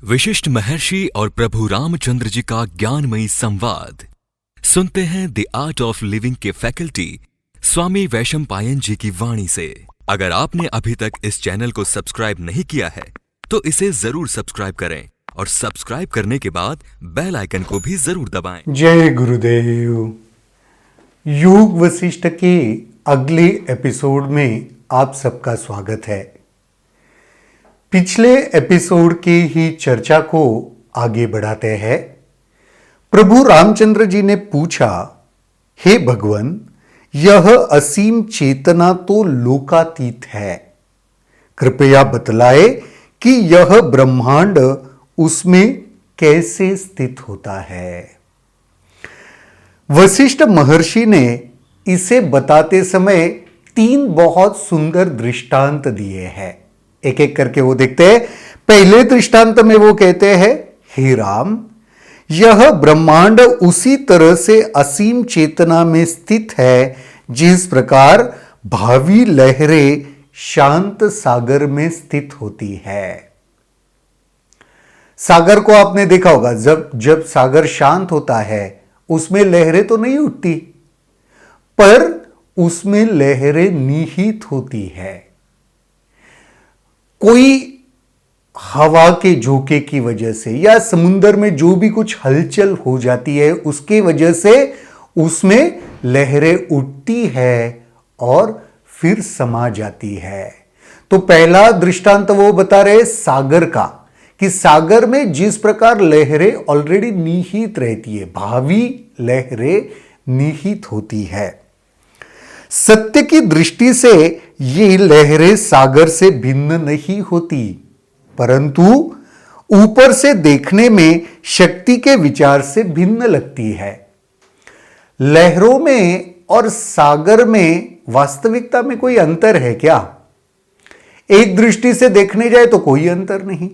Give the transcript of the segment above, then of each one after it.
विशिष्ट महर्षि और प्रभु रामचंद्र जी का ज्ञानमयी संवाद सुनते हैं द आर्ट ऑफ लिविंग के फैकल्टी स्वामी वैशंपायन जी की वाणी से। अगर आपने अभी तक इस चैनल को सब्सक्राइब नहीं किया है तो इसे जरूर सब्सक्राइब करें और सब्सक्राइब करने के बाद बेल आइकन को भी जरूर दबाएं। जय गुरुदेव। योग वशिष्ठ के अगले एपिसोड में आप सबका स्वागत है। पिछले एपिसोड की ही चर्चा को आगे बढ़ाते हैं। प्रभु रामचंद्र जी ने पूछा, हे भगवान, यह असीम चेतना तो लोकातीत है, कृपया बतलाए कि यह ब्रह्मांड उसमें कैसे स्थित होता है। वशिष्ठ महर्षि ने इसे बताते समय 3 बहुत सुंदर दृष्टांत दिए हैं। एक एक करके वो देखते हैं। पहले दृष्टांत में वो कहते हैं, हे राम, यह ब्रह्मांड उसी तरह से असीम चेतना में स्थित है जिस प्रकार भावी लहरें शांत सागर में स्थित होती है। सागर को आपने देखा होगा, जब सागर शांत होता है उसमें लहरें तो नहीं उठती, पर उसमें लहरें निहित होती है। कोई हवा के झोंके की वजह से या समुद्र में जो भी कुछ हलचल हो जाती है उसके वजह से उसमें लहरें उठती है और फिर समा जाती है। तो पहला दृष्टांत वो बता रहे सागर का, कि सागर में जिस प्रकार लहरें ऑलरेडी निहित रहती है, भावी लहरें निहित होती है। सत्य की दृष्टि से ये लहरें सागर से भिन्न नहीं होती, परंतु ऊपर से देखने में शक्ति के विचार से भिन्न लगती है। लहरों में और सागर में वास्तविकता में कोई अंतर है क्या? एक दृष्टि से देखने जाए तो कोई अंतर नहीं,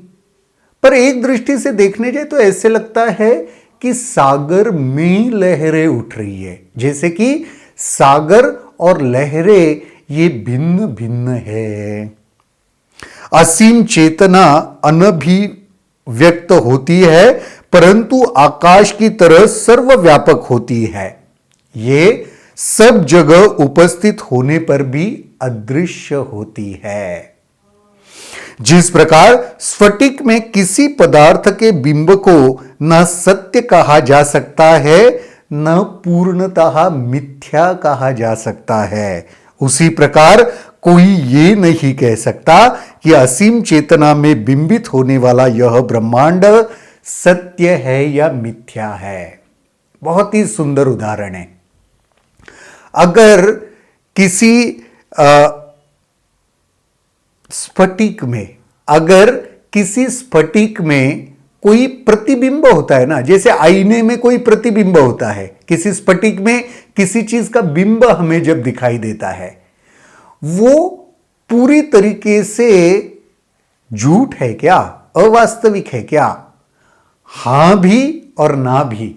पर एक दृष्टि से देखने जाए तो ऐसे लगता है कि सागर में लहरें उठ रही है, जैसे कि सागर और लहरें ये भिन्न भिन्न है। असीम चेतना अनभिव्यक्त होती है, परंतु आकाश की तरह सर्वव्यापक होती है। ये सब जगह उपस्थित होने पर भी अदृश्य होती है। जिस प्रकार स्फटिक में किसी पदार्थ के बिंब को न सत्य कहा जा सकता है न पूर्णतः मिथ्या कहा जा सकता है, उसी प्रकार कोई ये नहीं कह सकता कि असीम चेतना में बिंबित होने वाला यह ब्रह्मांड सत्य है या मिथ्या है। बहुत ही सुंदर उदाहरण है। अगर किसी स्फटिक में कोई प्रतिबिंब होता है ना, जैसे आईने में कोई प्रतिबिंब होता है, किसी स्फटिक में किसी चीज का बिंब हमें जब दिखाई देता है, वो पूरी तरीके से झूठ है क्या, अवास्तविक है क्या? हां भी और ना भी,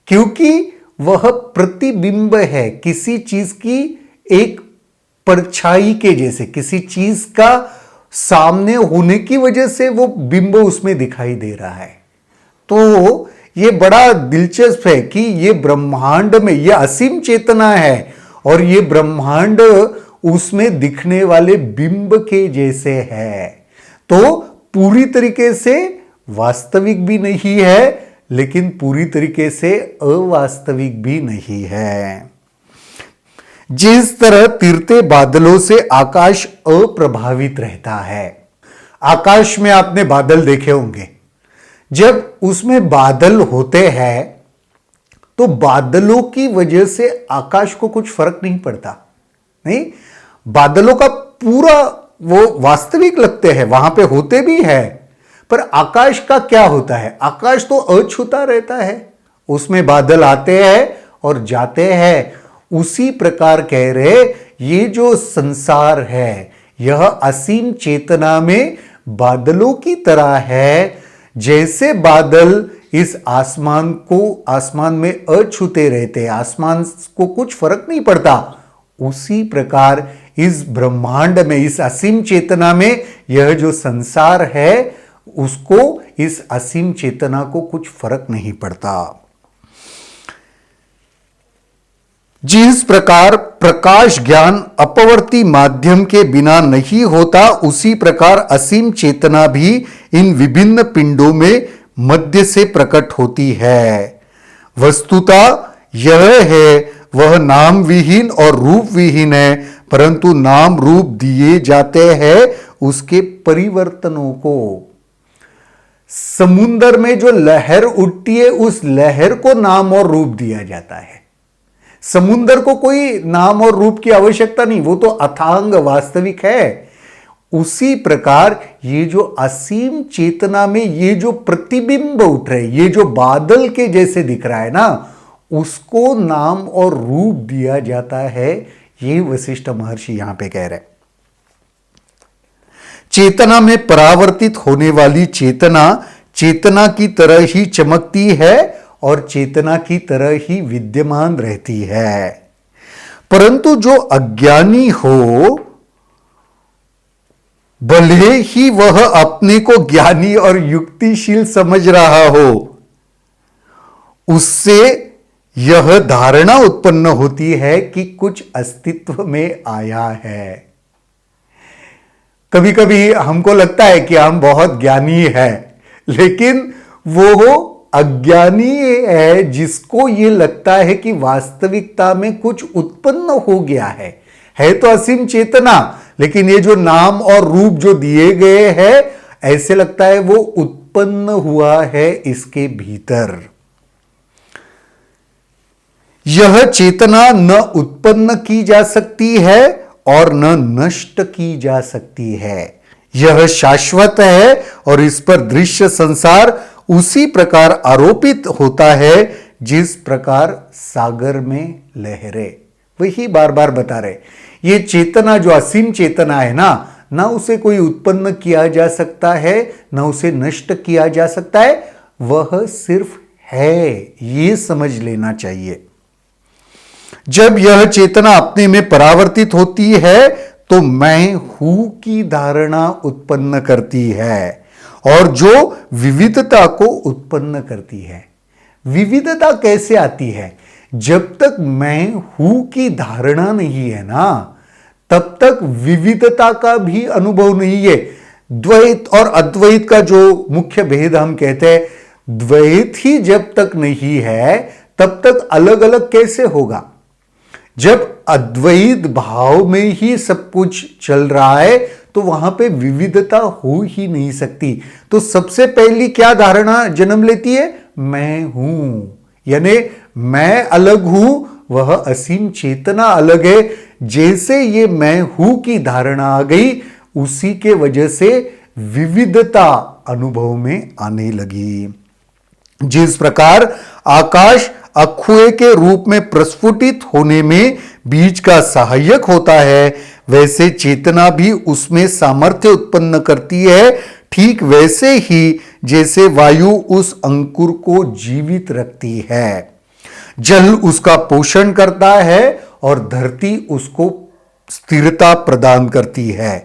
क्योंकि वह प्रतिबिंब है किसी चीज की, एक परछाई के जैसे, किसी चीज का सामने होने की वजह से वो बिंब उसमें दिखाई दे रहा है। तो ये बड़ा दिलचस्प है कि ये ब्रह्मांड में ये असीम चेतना है और ये ब्रह्मांड उसमें दिखने वाले बिंब के जैसे है। तो पूरी तरीके से वास्तविक भी नहीं है, लेकिन पूरी तरीके से अवास्तविक भी नहीं है। जिस तरह तिरते बादलों से आकाश अप्रभावित रहता है। आकाश में आपने बादल देखे होंगे, जब उसमें बादल होते हैं तो बादलों की वजह से आकाश को कुछ फर्क नहीं पड़ता। नहीं, बादलों का पूरा वो वास्तविक लगते हैं, वहां पे होते भी है, पर आकाश का क्या होता है? आकाश तो अछूता रहता है, उसमें बादल आते हैं और जाते हैं। उसी प्रकार कह रहे, ये जो संसार है यह असीम चेतना में बादलों की तरह है। जैसे बादल इस आसमान में अछूते रहते, आसमान को कुछ फर्क नहीं पड़ता, उसी प्रकार इस ब्रह्मांड में, इस असीम चेतना में यह जो संसार है उसको इस असीम चेतना को कुछ फर्क नहीं पड़ता। जिस प्रकार प्रकाश ज्ञान अपवर्ती माध्यम के बिना नहीं होता, उसी प्रकार असीम चेतना भी इन विभिन्न पिंडों में मध्य से प्रकट होती है। वस्तुतः यह है वह नाम विहीन और रूप विहीन है, परंतु नाम रूप दिए जाते हैं उसके परिवर्तनों को। समुद्र में जो लहर उठती है उस लहर को नाम और रूप दिया जाता है। समुद्र को कोई नाम और रूप की आवश्यकता नहीं, वो तो अथांग वास्तविक है। उसी प्रकार ये जो असीम चेतना में ये जो प्रतिबिंब उठ रहे, ये जो बादल के जैसे दिख रहा है ना, उसको नाम और रूप दिया जाता है। ये वशिष्ठ महर्षि यहां पे कह रहे हैं। चेतना में परावर्तित होने वाली चेतना चेतना की तरह ही चमकती है और चेतना की तरह ही विद्यमान रहती है, परंतु जो अज्ञानी हो, भले ही वह अपने को ज्ञानी और युक्तिशील समझ रहा हो, उससे यह धारणा उत्पन्न होती है कि कुछ अस्तित्व में आया है। कभी कभी हमको लगता है कि हम बहुत ज्ञानी हैं, लेकिन वो अज्ञानी है जिसको ये लगता है कि वास्तविकता में कुछ उत्पन्न हो गया है तो असीम चेतना, लेकिन ये जो नाम और रूप जो दिए गए हैं, ऐसे लगता है वो उत्पन्न हुआ है इसके भीतर। यह चेतना न उत्पन्न की जा सकती है और न नष्ट की जा सकती है। यह शाश्वत है और इस पर दृश्य संसार उसी प्रकार आरोपित होता है जिस प्रकार सागर में लहरें। वही बार बार बता रहे, ये चेतना जो असीम चेतना है ना उसे कोई उत्पन्न किया जा सकता है, ना उसे नष्ट किया जा सकता है, वह सिर्फ है, ये समझ लेना चाहिए। जब यह चेतना अपने में परावर्तित होती है तो मैं हूं की धारणा उत्पन्न करती है और जो विविधता को उत्पन्न करती है। विविधता कैसे आती है? जब तक मैं हूं की धारणा नहीं है ना, तब तक विविधता का भी अनुभव नहीं है। द्वैत और अद्वैत का जो मुख्य भेद हम कहते हैं, द्वैत ही जब तक नहीं है तब तक अलग अलग कैसे होगा? जब अद्वैत भाव में ही सब कुछ चल रहा है तो वहां पे विविधता हो ही नहीं सकती। तो सबसे पहली क्या धारणा जन्म लेती है? मैं हूं, यानी मैं अलग हूं, वह असीम चेतना अलग है। जैसे ये मैं हूं की धारणा आ गई, उसी के वजह से विविधता अनुभव में आने लगी। जिस प्रकार आकाश अखुए के रूप में प्रस्फुटित होने में बीज का सहायक होता है, वैसे चेतना भी उसमें सामर्थ्य उत्पन्न करती है। ठीक वैसे ही जैसे वायु उस अंकुर को जीवित रखती है, जल उसका पोषण करता है और धरती उसको स्थिरता प्रदान करती है,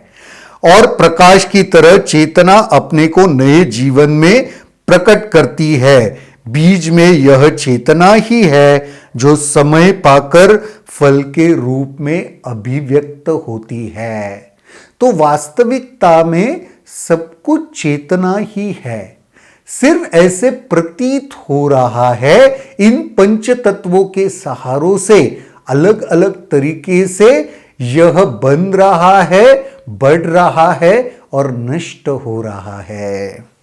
और प्रकाश की तरह चेतना अपने को नए जीवन में प्रकट करती है। बीज में यह चेतना ही है जो समय पाकर फल के रूप में अभिव्यक्त होती है। तो वास्तविकता में सब कुछ चेतना ही है, सिर्फ ऐसे प्रतीत हो रहा है। इन पंच तत्वों के सहारों से अलग अलग तरीके से यह बन रहा है, बढ़ रहा है और नष्ट हो रहा है।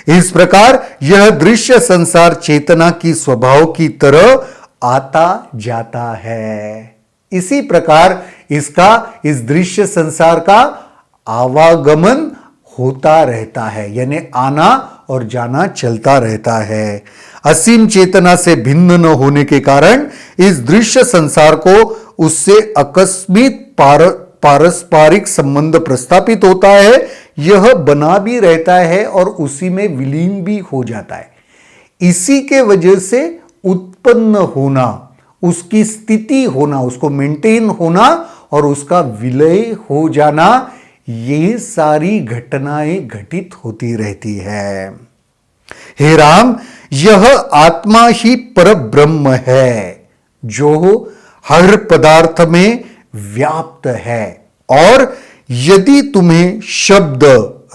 इस प्रकार यह दृश्य संसार चेतना की स्वभाव की तरह आता जाता है। इसी प्रकार इसका, इस दृश्य संसार का आवागमन होता रहता है, यानी आना और जाना चलता रहता है। असीम चेतना से भिन्न न होने के कारण इस दृश्य संसार को उससे अकस्मित पारस्परिक संबंध प्रस्थापित होता है। यह बना भी रहता है और उसी में विलीन भी हो जाता है। इसी के वजह से उत्पन्न होना, उसकी स्थिति होना, उसको मेंटेन होना और उसका विलय हो जाना, ये सारी घटनाएं घटित होती रहती है। हे राम, यह आत्मा ही पर ब्रह्म है जो हर पदार्थ में व्याप्त है और यदि तुम्हें शब्द,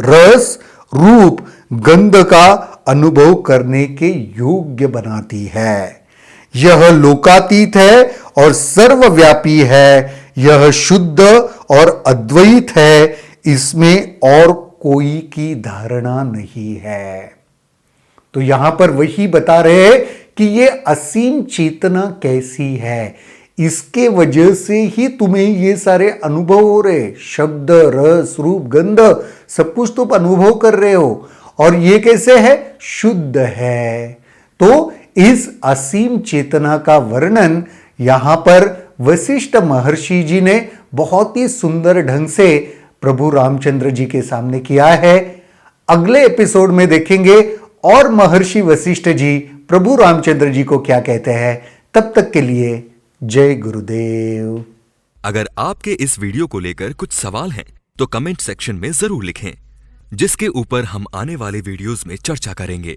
रस, रूप, गंध का अनुभव करने के योग्य बनाती है। यह लोकातीत है और सर्वव्यापी है। यह शुद्ध और अद्वैत है। इसमें और कोई की धारणा नहीं है। तो यहां पर वही बता रहे हैं कि ये असीम चेतना कैसी है। इसके वजह से ही तुम्हें ये सारे अनुभव हो रहे, शब्द, रस, रूप, गंध, सब कुछ तुम अनुभव कर रहे हो। और ये कैसे है? शुद्ध है। तो इस असीम चेतना का वर्णन यहां पर वशिष्ठ महर्षि जी ने बहुत ही सुंदर ढंग से प्रभु रामचंद्र जी के सामने किया है। अगले एपिसोड में देखेंगे और महर्षि वशिष्ठ जी प्रभु रामचंद्र जी को क्या कहते हैं। तब तक के लिए जय गुरुदेव। अगर आपके इस वीडियो को लेकर कुछ सवाल हैं तो कमेंट सेक्शन में जरूर लिखें, जिसके ऊपर हम आने वाले वीडियोस में चर्चा करेंगे।